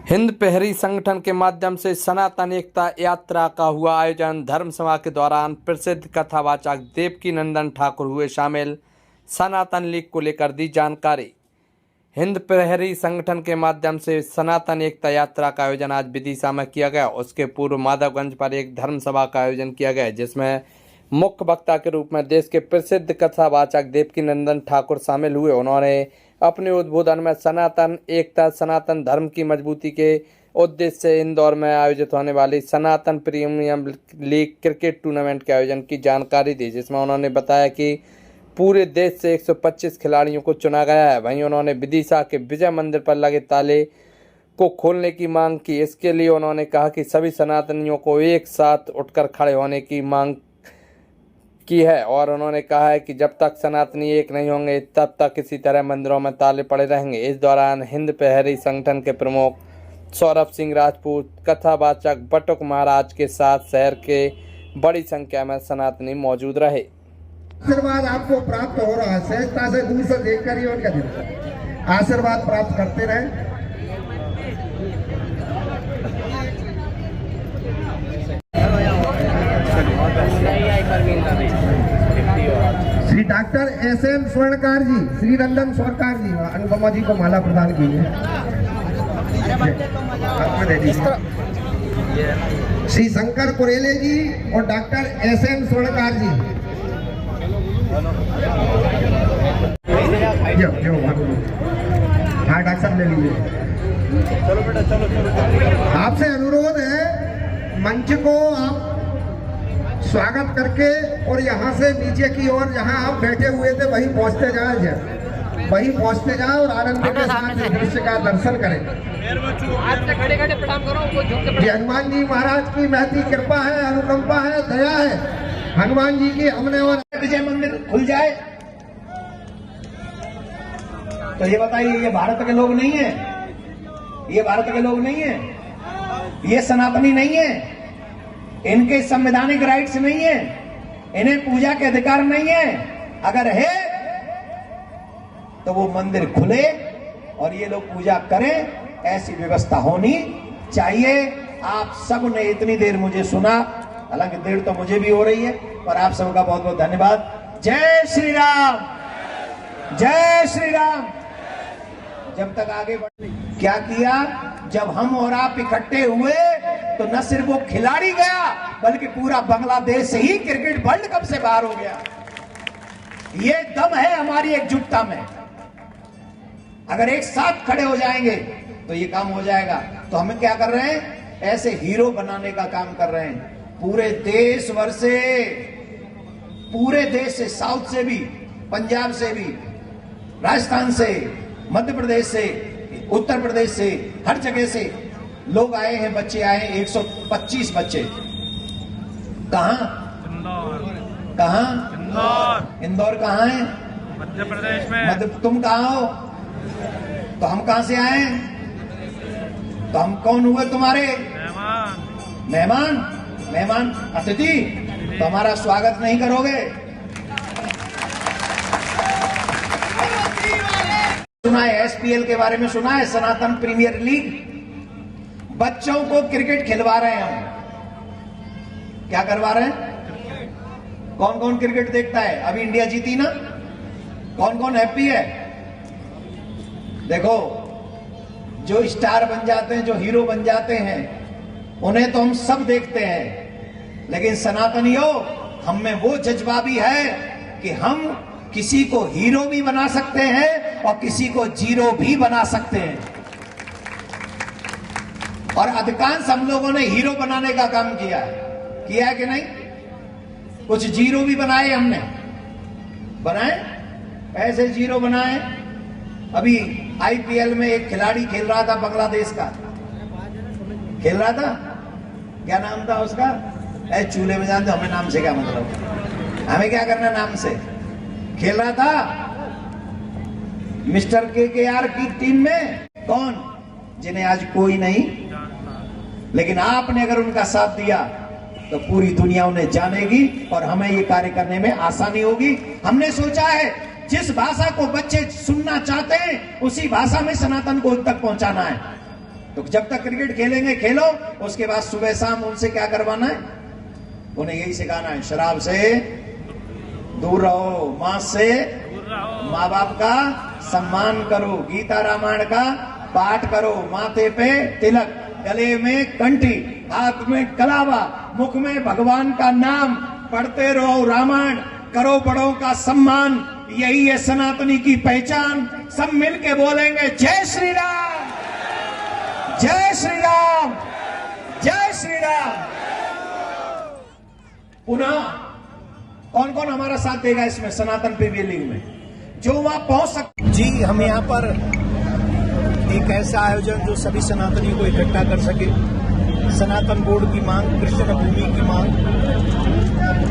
हिंद प्रहरी संगठन के माध्यम से सनातन एकता यात्रा का हुआ आयोजन। धर्म सभा के दौरान प्रसिद्ध कथावाचक देवकीनंदन ठाकुर हुए शामिल। सनातन लीग को लेकर दी जानकारी। हिंद प्रहरी संगठन के माध्यम से सनातन एकता यात्रा का आयोजन आज विदिशा में किया गया। उसके पूर्व माधवगंज पर एक धर्म सभा का आयोजन किया गया, जिसमें मुख्य वक्ता के रूप में देश के प्रसिद्ध कथावाचक देवकीनंदन ठाकुर शामिल हुए। उन्होंने अपने उद्बोधन में सनातन एकता, सनातन धर्म की मजबूती के उद्देश्य से इंदौर में आयोजित होने वाली सनातन प्रीमियर लीग क्रिकेट टूर्नामेंट के आयोजन की जानकारी दी, जिसमें उन्होंने बताया कि पूरे देश से 125 खिलाड़ियों को चुना गया है। वहीं उन्होंने विदिशा के विजय मंदिर पर लगे ताले को खोलने की मांग की। इसके लिए उन्होंने कहा कि सभी सनातनियों को एक साथ उठकर खड़े होने की मांग की है और उन्होंने कहा है कि जब तक सनातनी एक नहीं होंगे तब तक इसी तरह मंदिरों में ताले पड़े रहेंगे। इस दौरान हिंद प्रहरी संगठन के प्रमुख सौरभ सिंह राजपूत, कथावाचक बटुक महाराज के साथ शहर के बड़ी संख्या में सनातनी मौजूद रहे। आशीर्वाद आपको प्राप्त हो रहा है, सहजता से दूर से देख कर ही उनका दिन आशीर्वाद प्राप्त करते रहे। Shri doctor S M. स्वर्णकार जी, श्री रंजन स्वर्णकार जी, अनुपमा जी को माला प्रदान कीजिए। श्री शंकर कुरेले जी और डॉक्टर एस.एम. स्वर्णकार जी। हाँ डॉक्टर साहब ले लीजिए। चलो बेटा चलो। आपसे अनुरोध है, मंच को आप स्वागत करके और यहाँ से नीचे की ओर जहाँ आप बैठे हुए थे वहीं पहुँचते जाए और आनंद के साथ दृश्य का दर्शन करें। हनुमान जी महाराज की महती कृपा है, अनुकंपा है, दया है हनुमान जी की हमने। और विजय मंदिर खुल जाए तो ये बताइए, ये भारत के लोग नहीं है, ये भारत के लोग नहीं है, ये सनातनी नहीं है, इनके संवैधानिक राइट्स नहीं है, इन्हें पूजा के अधिकार नहीं है। अगर है तो वो मंदिर खुले और ये लोग पूजा करें, ऐसी व्यवस्था होनी चाहिए। आप सब ने इतनी देर मुझे सुना, हालांकि देर तो मुझे भी हो रही है, पर आप सबका बहुत बहुत धन्यवाद। जय श्री राम, जय श्री राम। जब तक आगे बढ़े क्या किया, जब हम और आप इकट्ठे हुए तो न सिर्फ वो खिलाड़ी गया बल्कि पूरा बांग्लादेश ही क्रिकेट वर्ल्ड कप से बाहर हो गया। ये दम है हमारी एकजुटता में। अगर एक साथ खड़े हो जाएंगे तो ये काम हो जाएगा। तो हम क्या कर रहे हैं, ऐसे हीरो बनाने का काम कर रहे हैं। पूरे देश भर से, पूरे देश से, साउथ से भी, पंजाब से भी, राजस्थान से, मध्य प्रदेश से, उत्तर प्रदेश से, हर जगह से लोग आए हैं, बच्चे आए हैं। 125 बच्चे। कहाँ कहाँ? इंदौर कहाँ है? मध्य प्रदेश में। तुम कहाँ हो? तो हम कहाँ से आए? तो हम कौन हुए तुम्हारे? मेहमान। मेहमान अतिथि। तो हमारा स्वागत नहीं करोगे? सुना है एसपीएल के बारे में, सुना है सनातन प्रीमियर लीग। बच्चों को क्रिकेट खिलवा रहे हैं हम। क्या करवा रहे हैं? कौन कौन क्रिकेट देखता है? अभी इंडिया जीती ना, कौन कौन हैप्पी है? देखो, जो स्टार बन जाते हैं, जो हीरो बन जाते हैं, उन्हें तो हम सब देखते हैं, लेकिन सनातनियों, हम में वो जज्बा भी है कि हम किसी को हीरो भी बना सकते हैं और किसी को जीरो भी बना सकते हैं। और अधिकांश हम लोगों ने हीरो बनाने का काम किया है कि नहीं? कुछ जीरो भी बनाए हमने, बनाए, ऐसे जीरो बनाए। अभी आईपीएल में एक खिलाड़ी खेल रहा था, बांग्लादेश का खेल रहा था। क्या नाम था उसका? चूल्हे में जानते, हमें नाम से क्या मतलब, हमें क्या करना नाम से। खेल रहा था मिस्टर केकेआर की टीम में। कौन? जिन्हें आज कोई नहीं, लेकिन आपने अगर उनका साथ दिया तो पूरी दुनिया उन्हें जानेगी और हमें ये कार्य करने में आसानी होगी। हमने सोचा है जिस भाषा को बच्चे सुनना चाहते हैं उसी भाषा में सनातन को तक पहुंचाना है। तो जब तक क्रिकेट खेलेंगे खेलो, उसके बाद सुबह शाम उनसे क्या करवाना है? उन्हें यही सिखाना है, शराब से दूर रहो, मां से, माँ बाप का सम्मान करो, गीता रामायण का पाठ करो, माथे पे तिलक, गले में कंठी, हाथ में कलावा, मुख में भगवान का नाम, पढ़ते रहो रामायण, करो बड़ों का सम्मान। यही है सनातनी की पहचान। सब मिलके बोलेंगे जय श्री राम, जय श्री राम, जय श्री राम। पुनः कौन कौन हमारा साथ देगा इसमें, सनातन प्रीमियर लीग में, जो वहां पहुंच सकते? जी, हम यहाँ पर एक ऐसा आयोजन जो सभी सनातनियों को इकट्ठा कर सके, सनातन बोर्ड की मांग, कृष्ण भूमि की मांग,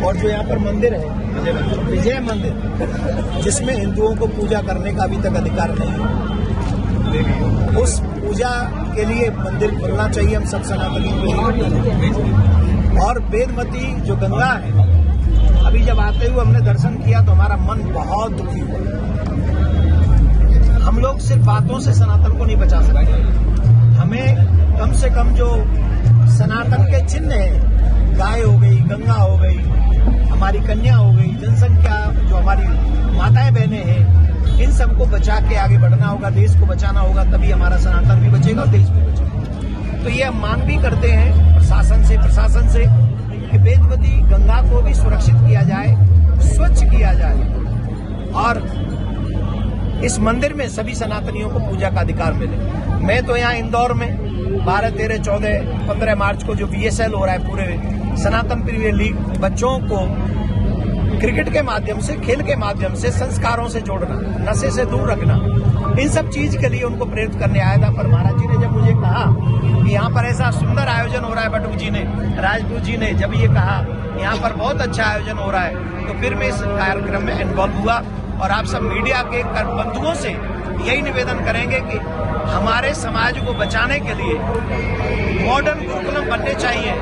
और जो यहाँ पर मंदिर है विजय मंदिर, जिसमें हिंदुओं को पूजा करने का अभी तक अधिकार नहीं है, उस पूजा के लिए मंदिर खुलना चाहिए हम सब सनातनियों के लिए। और वेदमती जो गंगा है, अभी जब आते हुए हमने दर्शन किया तो हमारा मन बहुत दुखी हुआ। हम लोग सिर्फ बातों से सनातन को नहीं बचा सकते, हमें कम से कम जो सनातन के चिन्ह है, गाय हो गई, गंगा हो गई, हमारी कन्या हो गई, जनसंख्या जो हमारी माताएं बहनें हैं, इन सबको बचा के आगे बढ़ना होगा, देश को बचाना होगा, तभी हमारा सनातन भी बचेगा और देश भी बचेगा। तो ये हम मांग भी करते हैं प्रशासन से कि वेदवती गंगा को भी सुरक्षित किया जाए, स्वच्छ किया जाए, और इस मंदिर में सभी सनातनियों को पूजा का अधिकार मिले। मैं तो यहाँ इंदौर में 12, 13, 14, 15 मार्च को जो VSL हो रहा है, पूरे सनातन प्रीमियर लीग, बच्चों को क्रिकेट के माध्यम से, खेल के माध्यम से संस्कारों से जोड़ना, नशे से दूर रखना, इन सब चीज के लिए उनको प्रेरित करने आया था। पर महाराज जी ने जब मुझे कहा कि यहाँ पर ऐसा सुंदर आयोजन हो रहा है, बटुक जी ने, राजपूत जी ने जब ये कहा यहाँ पर बहुत अच्छा आयोजन हो रहा है, तो फिर मैं इस कार्यक्रम में इन्वॉल्व हुआ। और आप सब मीडिया के बंधुओं से यही निवेदन करेंगे कि हमारे समाज को बचाने के लिए मॉडर्न गुरुकुलम बनने चाहिए,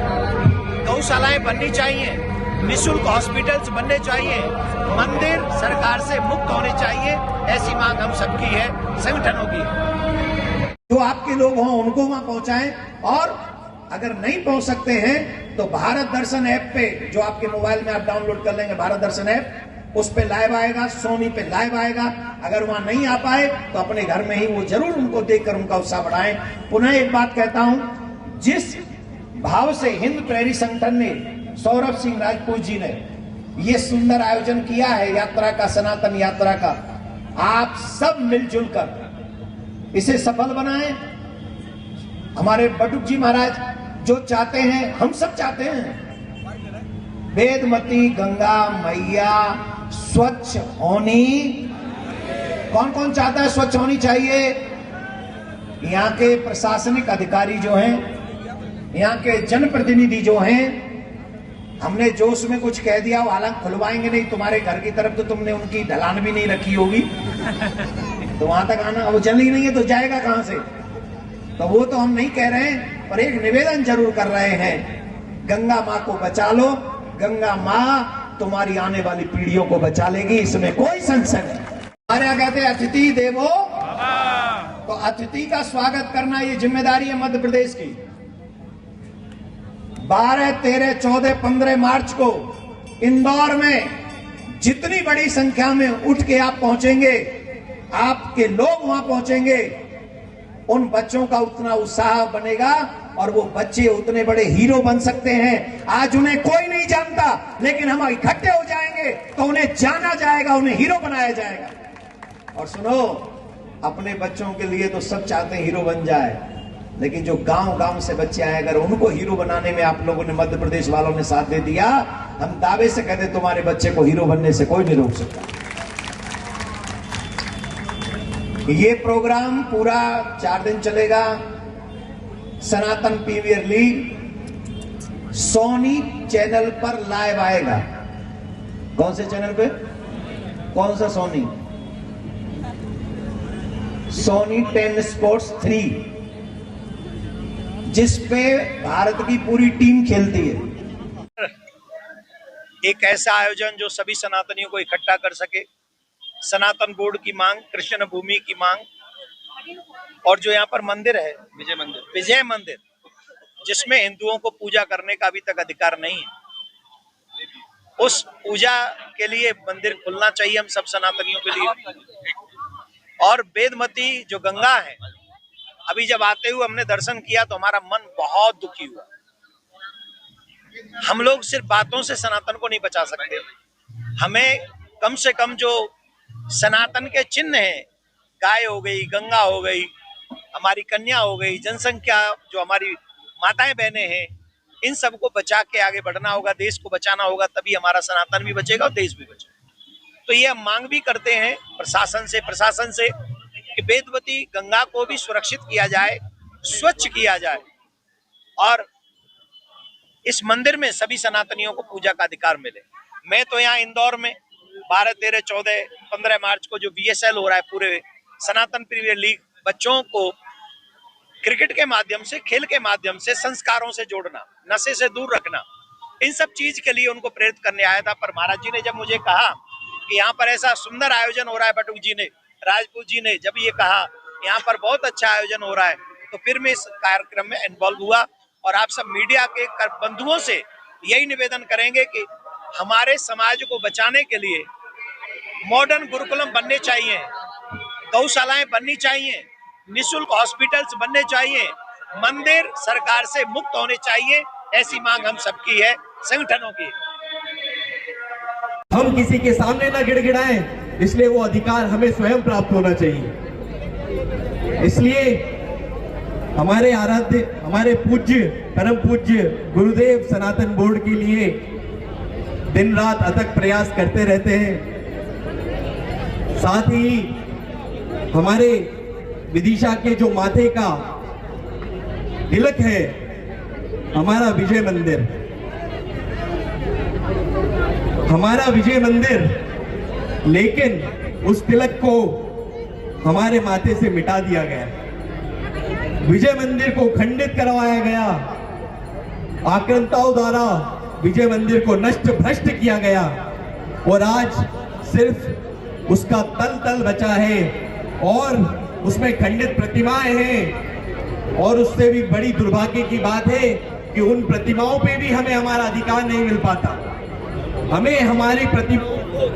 गौशालाएं बननी चाहिए, निःशुल्क हॉस्पिटल्स बनने चाहिए, मंदिर सरकार से मुक्त होने चाहिए। ऐसी मांग हम सबकी है, संगठनों की है। जो आपके लोग हों उनको वहां पहुंचाएं, और अगर नहीं पहुंच सकते हैं तो भारत दर्शन ऐप पे, जो आपके मोबाइल में आप डाउनलोड कर लेंगे, भारत दर्शन ऐप, उस पे लाइव आएगा, सोनी पे लाइव आएगा। अगर वहां नहीं आ पाए तो अपने घर में ही वो जरूर उनको देखकर उनका उत्साह बढ़ाएं। पुनः एक बात कहता हूं, जिस भाव से हिंद प्रहरी संगठन ने, सौरभ सिंह राजपूत जी ने ये सुंदर आयोजन किया है यात्रा का, सनातन यात्रा का, आप सब मिलजुल कर इसे सफल बनाएं। हमारे बटुक जी महाराज जो चाहते हैं, हम सब चाहते हैं, वेदमती गंगा मैया स्वच्छ होनी। कौन कौन चाहता है स्वच्छ होनी चाहिए? यहाँ के प्रशासनिक अधिकारी जो हैं, यहाँ के जनप्रतिनिधि जो हैं, हमने जोश में कुछ कह दिया, हालांकि खुलवाएंगे नहीं। तुम्हारे घर की तरफ तो तुमने उनकी ढलान भी नहीं रखी होगी, तो वहां तक आना, वो जल ही नहीं है तो जाएगा कहां से? तो वो तो हम नहीं कह रहे हैं, पर एक निवेदन जरूर कर रहे हैं, गंगा माँ को बचा लो। गंगा माँ तुम्हारी आने वाली पीढ़ियों को बचा लेगी, इसमें कोई संशय नहीं। हमारे यहाँ कहते हैं अतिथि देवो, तो अतिथि का स्वागत करना ये जिम्मेदारी है मध्य प्रदेश की। 12, 13, 14, 15 मार्च को इंदौर में जितनी बड़ी संख्या में उठ के आप पहुंचेंगे, आपके लोग वहां पहुंचेंगे, उन बच्चों का उतना उत्साह बनेगा और वो बच्चे उतने बड़े हीरो बन सकते हैं। आज उन्हें कोई नहीं जानता, लेकिन हम इकट्ठे हो जाएंगे तो उन्हें जाना जाएगा, उन्हें हीरो बनाया जाएगा। और सुनो, अपने बच्चों के लिए तो सब चाहते हैं हीरो बन जाए, लेकिन जो गांव-गांव से बच्चे आए, अगर उनको हीरो बनाने में आप लोगों ने, मध्य प्रदेश वालों ने साथ दे दिया, हम दावे से कहते तुम्हारे बच्चे को हीरो बनने से कोई नहीं रोक सकता। ये प्रोग्राम पूरा 4 दिन चलेगा। सनातन प्रीमियर लीग सोनी चैनल पर लाइव आएगा। कौन से चैनल पे? कौन सा सोनी? सोनी 10 स्पोर्ट्स 3, जिस पे भारत की पूरी टीम खेलती है। एक ऐसा आयोजन जो सभी सनातनियों को इकट्ठा कर सके, सनातन बोर्ड की मांग, कृष्ण भूमि की मांग, और जो यहाँ पर मंदिर है विजय मंदिर, जिसमें हिंदुओं को पूजा करने का अभी तक अधिकार नहीं है, उस पूजा के लिए मंदिर खुलना चाहिए हम सब सनातनियों के लिए। और वेदमती जो गंगा है, अभी जब आते हुए हमने दर्शन किया तो हमारा मन बहुत दुखी हुआ। हम लोग सिर्फ बातों से सनातन को नहीं बचा सकते, हमें कम से कम जो सनातन के चिन्ह हैं, गाय हो गई, गंगा हो गई, हमारी कन्या हो गई, जनसंख्या जो हमारी माताएं बहनें हैं, इन सबको बचा के आगे बढ़ना होगा, देश को बचाना होगा, तभी हमारा सनातन भी बचेगा और देश भी बचेगा। तो ये हम मांग भी करते हैं प्रशासन से कि वेदवती गंगा को भी सुरक्षित किया जाए, स्वच्छ किया जाए और इस मंदिर में सभी सनातनियों को पूजा का अधिकार मिले। मैं तो यहाँ इंदौर में 12, 13, 14, 15 मार्च को जो VSL हो रहा है, पूरे सनातन प्रीमियर लीग, बच्चों को क्रिकेट के माध्यम से, खेल के माध्यम से संस्कारों से जोड़ना, नशे से दूर रखना, इन सब चीज के लिए उनको प्रेरित करने आया था। पर महाराज जी ने जब मुझे कहा कि यहाँ पर ऐसा सुंदर आयोजन हो रहा है, बटुक जी ने, राजपूत जी ने जब ये कहा यहाँ पर बहुत अच्छा आयोजन हो रहा है, तो फिर मैं इस कार्यक्रम में इन्वॉल्व हुआ। और आप सब मीडिया के बंधुओं से यही निवेदन करेंगे कि हमारे समाज को बचाने के लिए मॉडर्न गुरुकुलम बनने चाहिए, गौशालाएं बननी चाहिए, निःशुल्क हॉस्पिटल्स बनने चाहिए, मंदिर सरकार से मुक्त होने चाहिए। ऐसी मांग हम सबकी है, संगठनों की। हम किसी के सामने ना गिड़गिड़ाएं, इसलिए वो अधिकार हमें स्वयं प्राप्त होना चाहिए। इसलिए हमारे आराध्य, हमारे पूज्य, परम पूज्य गुरुदेव सनातन बोर्ड के लिए दिन रात अथक प्रयास करते रहते हैं। साथ ही हमारे विदिशा के जो माथे का तिलक है, हमारा विजय मंदिर, लेकिन उस तिलक को हमारे माथे से मिटा दिया गया, विजय मंदिर को खंडित करवाया गया, आक्रांताओं द्वारा विजय मंदिर को नष्ट भ्रष्ट किया गया और आज सिर्फ उसका तल बचा है और उसमें खंडित प्रतिमाएं हैं। और उससे भी बड़ी दुर्भाग्य की बात है कि उन प्रतिमाओं पे भी हमें हमारा अधिकार नहीं मिल पाता। हमें हमारी प्रतिमाओं को